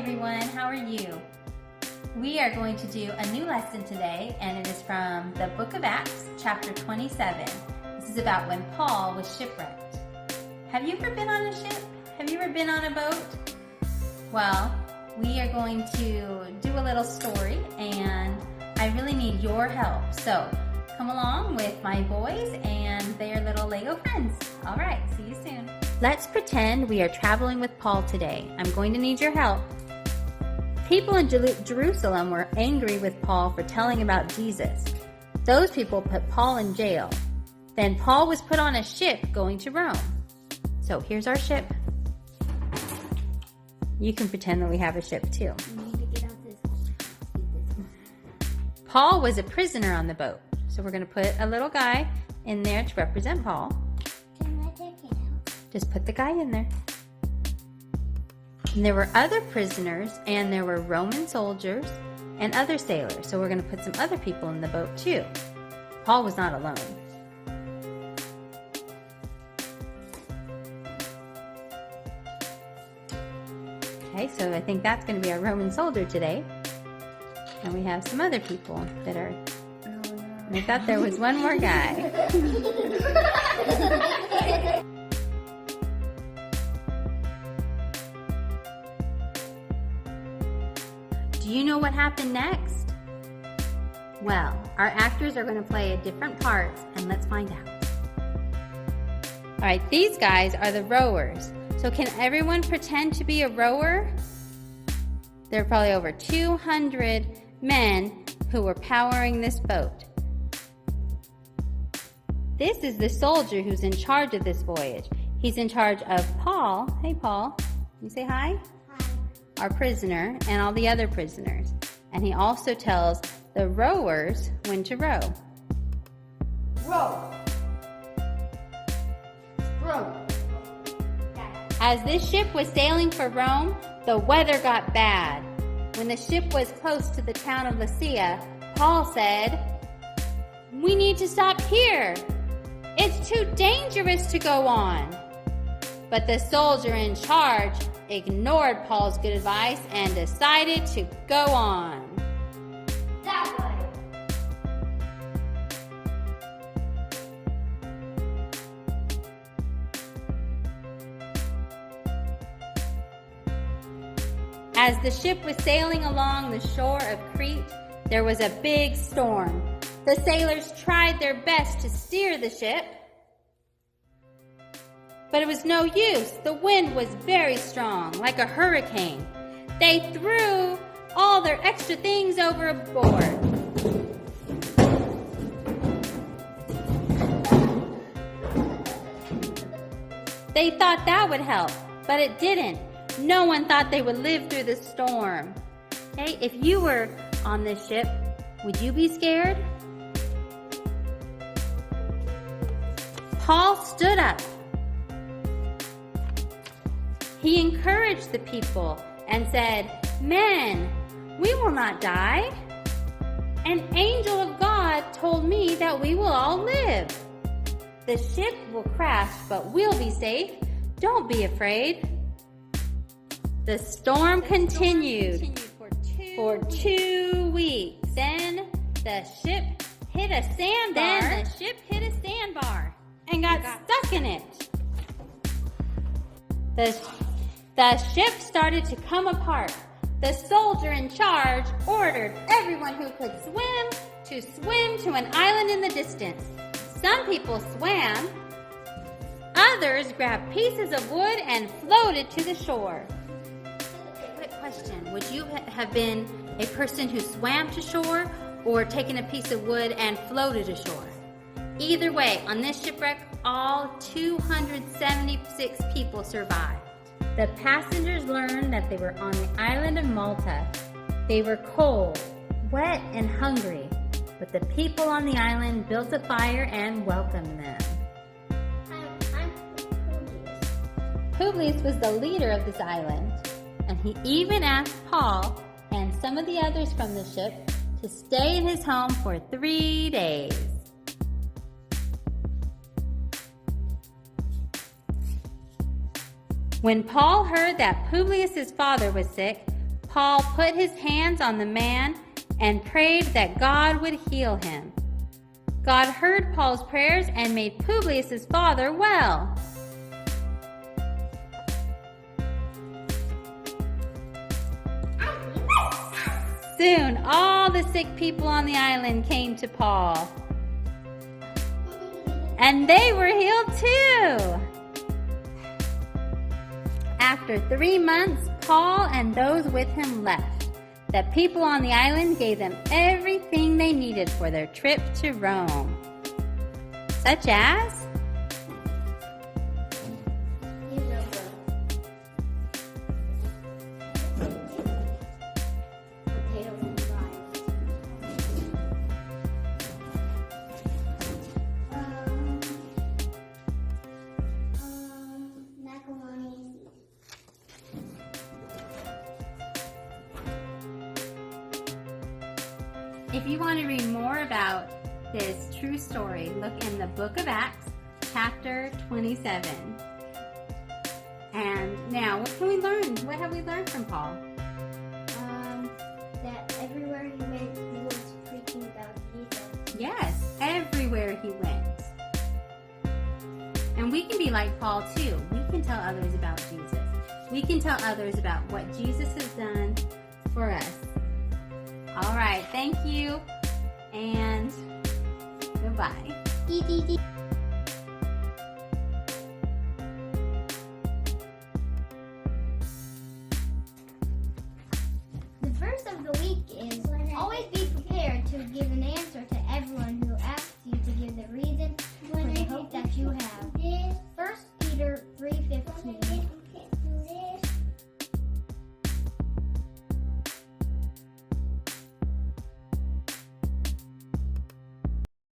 everyone, how are you? We are going to do a new lesson today, and it is from the book of Acts, chapter 27. This is about when Paul was shipwrecked. Have you ever been on a ship? Have you ever been on a boat? Well, we are going to do a little story, and I really need your help. So come along with my boys and their little Lego friends. All right, see you soon. Let's pretend we are traveling with Paul today. I'm going to need your help. People in Jerusalem were angry with Paul for telling about Jesus. Those people put Paul in jail. Then Paul was put on a ship going to Rome. So here's our ship. You can pretend that we have a ship too. Paul was a prisoner on the boat. So we're going to put a little guy in there to represent Paul. Can I take it out? Just put the guy in there. And there were other prisoners, and there were Roman soldiers and other sailors. So we're going to put some other people in the boat too. Paul was not alone. Okay, so I think that's going to be our Roman soldier today. And we have some other people that are... I thought there was one more guy. Do you know what happened next? Well, our actors are going to play different parts, and let's find out. All right, these guys are the rowers. So can everyone pretend to be a rower? There are probably over 200 men who were powering this boat. This is the soldier who's in charge of this voyage. He's in charge of Paul. Hey, Paul. You say hi? Hi. Our prisoner and all the other prisoners. And he also tells the rowers when to row. Row. Row. As this ship was sailing for Rome, the weather got bad. When the ship was close to the town of Lasea, Paul said, "We need to stop here. It's too dangerous to go on." But the soldier in charge ignored Paul's good advice and decided to go on. That way. As the ship was sailing along the shore of Crete, there was a big storm. The sailors tried their best to steer the ship, but it was no use. The wind was very strong, like a hurricane. They threw all their extra things overboard. They thought that would help, but it didn't. No one thought they would live through the storm. Hey, if you were on this ship, would you be scared? Paul stood up. He encouraged the people and said, "Men, we will not die. An angel of God told me that we will all live. The ship will crash, but we'll be safe. Don't be afraid." The storm continued for 2 weeks. Then the ship hit a sandbar and got stuck in it. The ship started to come apart. The soldier in charge ordered everyone who could swim to an island in the distance. Some people swam. Others grabbed pieces of wood and floated to the shore. Quick question. Would you have been a person who swam to shore or taken a piece of wood and floated ashore? Either way, on this shipwreck, all 276 people survived. The passengers learned that they were on the island of Malta. They were cold, wet, and hungry, but the people on the island built a fire and welcomed them. I'm Publius. Publius was the leader of this island, and he even asked Paul and some of the others from the ship to stay in his home for 3 days. When Paul heard that Publius' father was sick, Paul put his hands on the man and prayed that God would heal him. God heard Paul's prayers and made Publius' father well. Soon, all the sick people on the island came to Paul, and they were healed too. After 3 months, Paul and those with him left. The people on the island gave them everything they needed for their trip to Rome, such as If you want to read more about this true story, look in the book of Acts, chapter 27. And now, what can we learn? What have we learned from Paul? That everywhere he went, he was preaching about Jesus. Yes, everywhere he went. And we can be like Paul too. We can tell others about Jesus. We can tell others about what Jesus has done for us. All right, thank you, and goodbye.